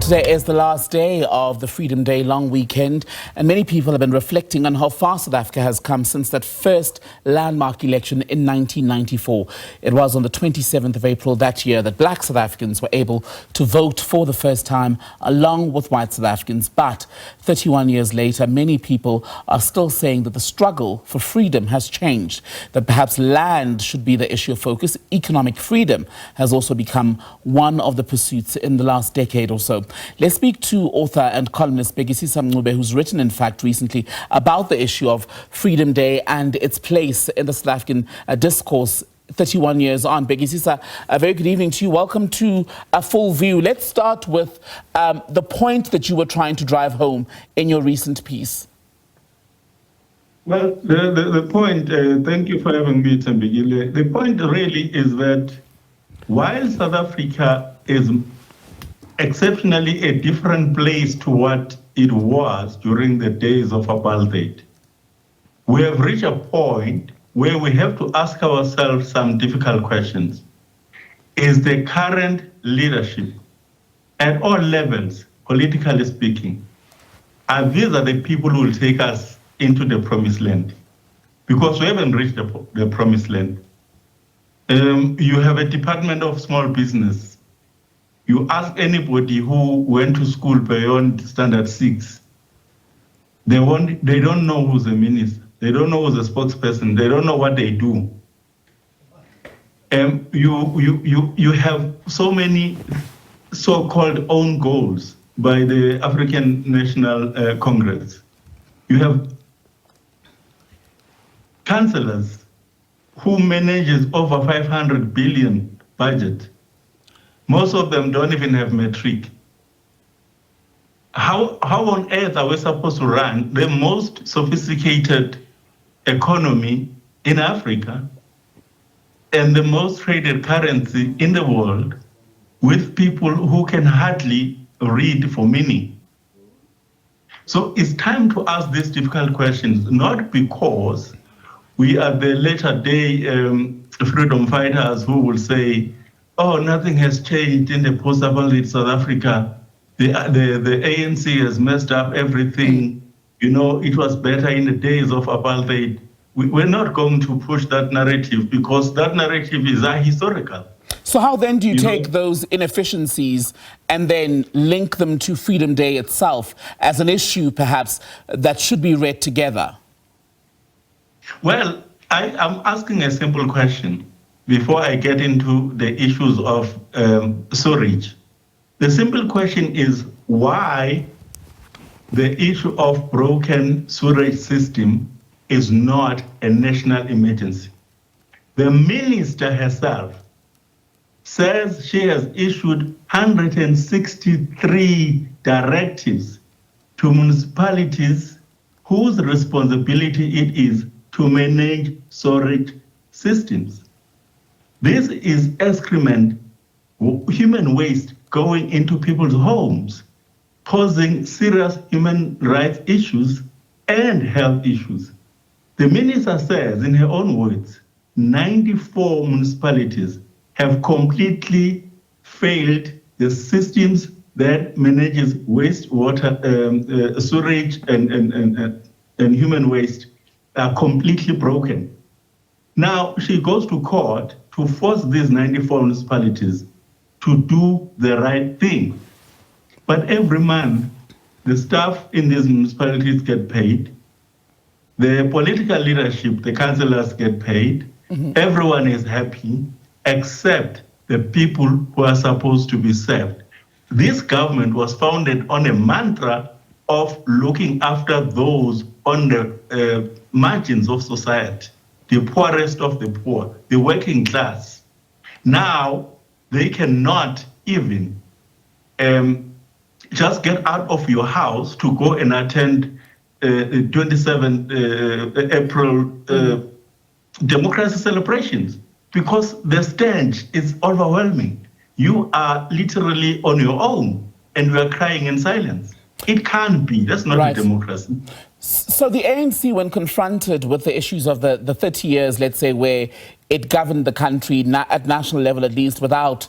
Today is the last day of the Freedom Day long weekend, and many people have been reflecting on how far South Africa has come since that first landmark election in 1994. It was on the 27th of April that year that black South Africans were able to vote for the first time along with white South Africans. But 31 years later, many people are still saying that the struggle for freedom has changed, that perhaps land should be the issue of focus. Economic freedom has also become one of the pursuits in the last decade or so. Let's speak to author and columnist Bhekisisa Mncube, who's written, in fact, recently about the issue of Freedom Day and its place in the South African discourse 31 years on. Bhekisisa, a very good evening to you. Welcome to A Full View. Let's start with the point that you were trying to drive home in your recent piece. Well, the point, thank you for having me, Tambigile. The point really is that while South Africa is exceptionally a different place to what it was during the days of apartheid, we have reached a point where we have to ask ourselves some difficult questions. Is the current leadership at all levels, politically speaking, these are the people who will take us into the promised land? Because we haven't reached the promised land. You have a Department of Small Business. You ask anybody who went to school beyond Standard 6, they don't know who's a minister. They don't know who's a spokesperson. They don't know what they do. You have so many so-called own goals by the African National Congress. You have councillors who manages over 500 billion budget. Most of them don't even have metric. How on earth are we supposed to run the most sophisticated economy in Africa and the most traded currency in the world with people who can hardly read for meaning? So it's time to ask these difficult questions, not because we are the later day freedom fighters who will say, oh, nothing has changed in the post-apartheid South Africa. The ANC has messed up everything. You know, it was better in the days of apartheid. We're not going to push that narrative because that narrative is ahistorical. So how then do you take those inefficiencies and then link them to Freedom Day itself as an issue, perhaps, that should be read together? Well, I'm asking a simple question before I get into the issues of storage. The simple question is why the issue of broken sewage system is not a national emergency. The minister herself says she has issued 163 directives to municipalities whose responsibility it is to manage storage systems. This is excrement, human waste going into people's homes, posing serious human rights issues and health issues. The minister says, in her own words, 94 municipalities have completely failed the systems that manages wastewater, sewage and human waste are completely broken. Now she goes to court to force these 94 municipalities to do the right thing. But every month, the staff in these municipalities get paid. The political leadership, the councillors get paid. Everyone is happy, except the people who are supposed to be served. This government was founded on a mantra of looking after those on the margins of society, the poorest of the poor, the working class. Now, they cannot even just get out of your house to go and attend 27 April democracy celebrations because the stench is overwhelming. You are literally on your own and you are crying in silence. It can't be. That's not a democracy. So the ANC, when confronted with the issues of the 30 years, let's say, where it governed the country at national level, at least, without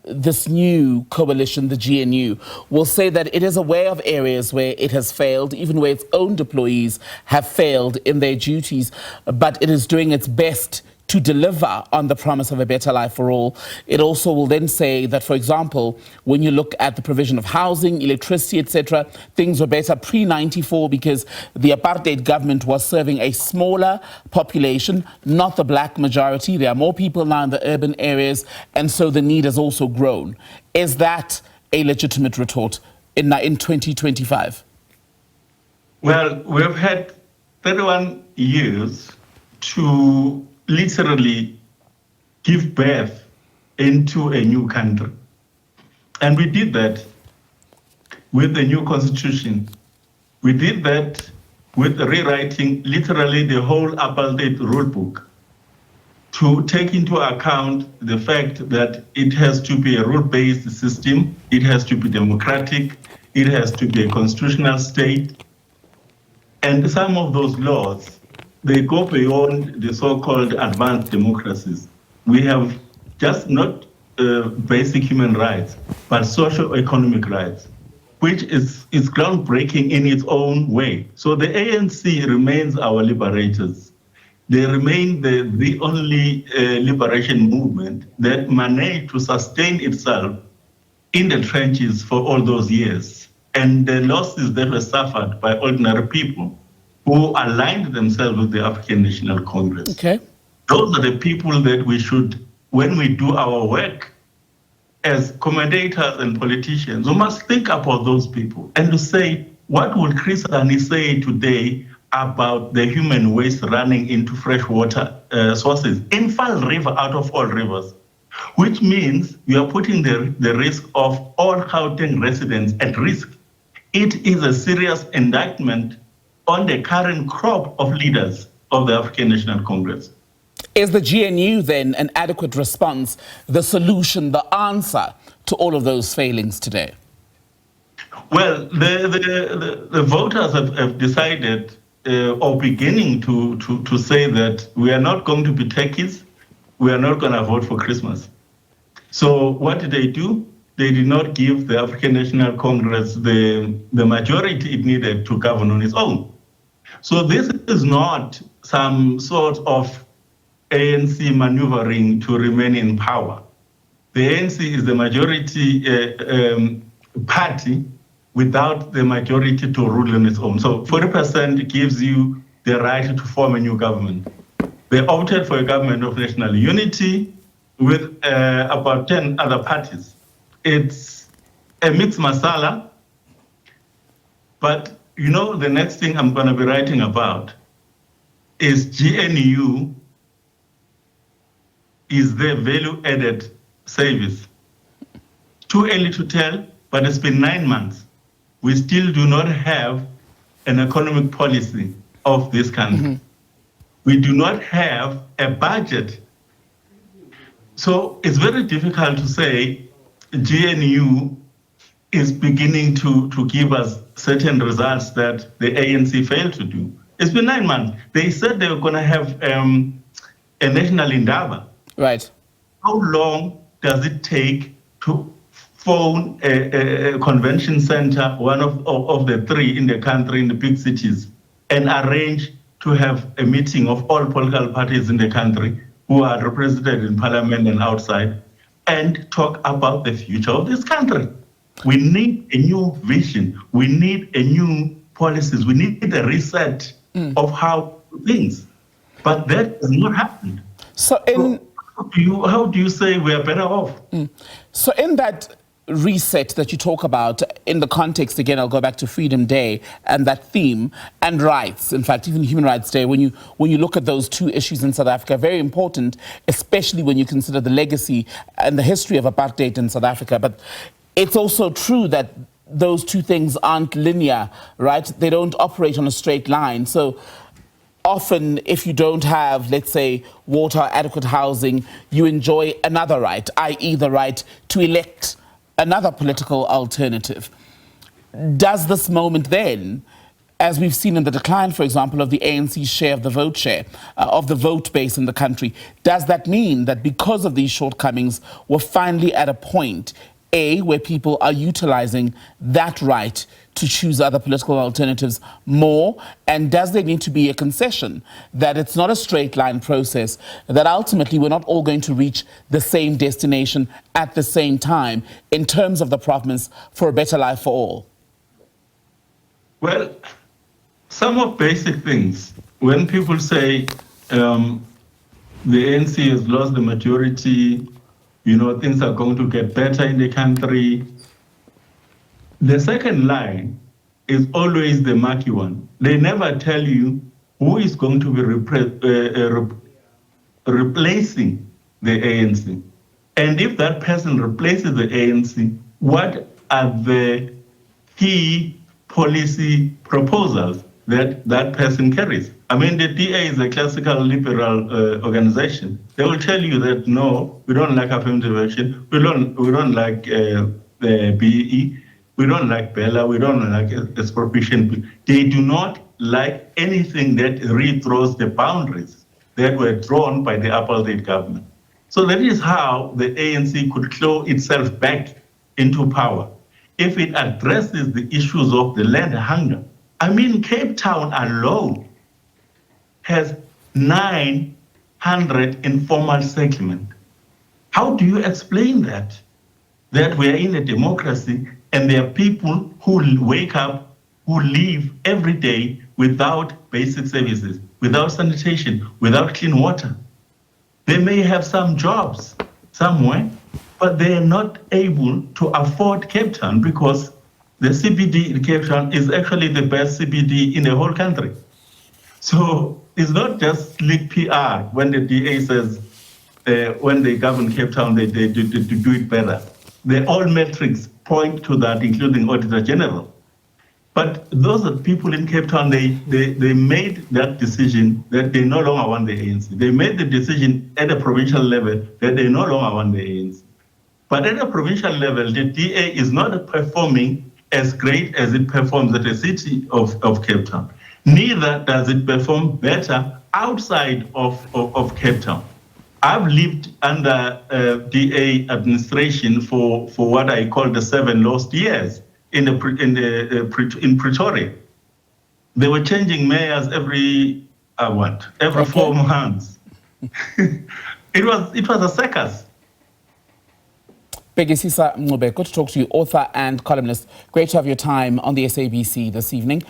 this new coalition, the GNU, will say that it is aware of areas where it has failed, even where its own employees have failed in their duties, but it is doing its best to deliver on the promise of a better life for all. It also will then say that, for example, when you look at the provision of housing, electricity, etc., things were better pre-94 because the apartheid government was serving a smaller population, not the black majority. There are more people now in the urban areas, and so the need has also grown. Is that a legitimate retort in 2025? Well, we've had 31 years to literally give birth into a new country. And we did that with the new constitution. We did that with rewriting literally the whole apartheid rule book to take into account the fact that it has to be a rule-based system, it has to be democratic, it has to be a constitutional state. And some of those laws, they go beyond the so-called advanced democracies. We have just not basic human rights, but socio-economic rights, which is groundbreaking in its own way. So the ANC remains our liberators. They remain the only liberation movement that managed to sustain itself in the trenches for all those years. And the losses that were suffered by ordinary people who aligned themselves with the African National Congress. Okay. Those are the people that we should, when we do our work as commentators and politicians, we must think about those people and to say, what would Chris Hani say today about the human waste running into freshwater sources in Fall River, out of all rivers, which means we are putting the risk of all Gauteng residents at risk. It is a serious indictment on the current crop of leaders of the African National Congress. Is the GNU then an adequate response, the solution, the answer to all of those failings today? Well, the voters have decided or beginning to say that we are not going to be techies, we are not going to vote for Christmas. So what did they do? They did not give the African National Congress the majority it needed to govern on its own. So this is not some sort of ANC maneuvering to remain in power. The ANC is the majority party without the majority to rule on its own. So 40% gives you the right to form a new government. They opted for a government of national unity with about 10 other parties. It's a mixed masala, but you know, the next thing I'm going to be writing about is GNU is the value-added service. Too early to tell, but it's been 9 months. We still do not have an economic policy of this country. Mm-hmm. We do not have a budget. So it's very difficult to say GNU is beginning to give us certain results that the ANC failed to do. It's been 9 months. They said they were going to have a national indaba. Right. How long does it take to phone a convention center, one of the three in the country, in the big cities, and arrange to have a meeting of all political parties in the country who are represented in parliament and outside, and talk about the future of this country? We need a new vision. We need a new policies. We need a reset of how things. But that has not happened. So how do you say we are better off? So in that reset that you talk about, in the context, again, I'll go back to Freedom Day and that theme, and rights, in fact, even Human Rights Day, when you look at those two issues in South Africa, very important, especially when you consider the legacy and the history of apartheid in South Africa. But it's also true that those two things aren't linear, right? They don't operate on a straight line. So often, if you don't have, let's say, water, adequate housing, you enjoy another right, i.e. the right to elect another political alternative. Does this moment then as we've seen in the decline, for example, of the ANC's share of the vote base in the country. Does that mean that because of these shortcomings, we're finally at a point, A, where people are utilizing that right to choose other political alternatives more? And does there need to be a concession that it's not a straight line process, that ultimately we're not all going to reach the same destination at the same time in terms of the promise for a better life for all? Well, some of basic things. When people say the ANC has lost the majority, things are going to get better in the country, the second line is always the murky one. They never tell you who is going to be replacing the ANC. And if that person replaces the ANC, what are the key policy proposals that that person carries? I mean, the DA is a classical liberal organization. They will tell you that, no, we don't like affirmative action, we don't like the BE, we don't like Bella, we don't like expropriation. They do not like anything that rethrows the boundaries that were drawn by the apartheid government. So that is how the ANC could claw itself back into power if it addresses the issues of the land hunger. I mean, Cape Town alone has 900 informal settlements. How do you explain that? That we are in a democracy and there are people who wake up, who live every day without basic services, without sanitation, without clean water. They may have some jobs somewhere, but they are not able to afford Cape Town because the CBD in Cape Town is actually the best CBD in the whole country. So it's not just slick PR when the DA says when they govern Cape Town, they do it better. All metrics point to that, including Auditor General. But those are people in Cape Town, they made that decision that they no longer want the ANC. They made the decision at a provincial level that they no longer want the ANC. But at a provincial level, the DA is not performing as great as it performs at the city of Cape Town. Neither does it perform better outside of Cape Town. I've lived under DA administration for what I call the 7 lost years in Pretoria. They were changing mayors every 4 months. It was a circus. Bhekisisa Mncube, good to talk to you, author and columnist. Great to have your time on the SABC this evening.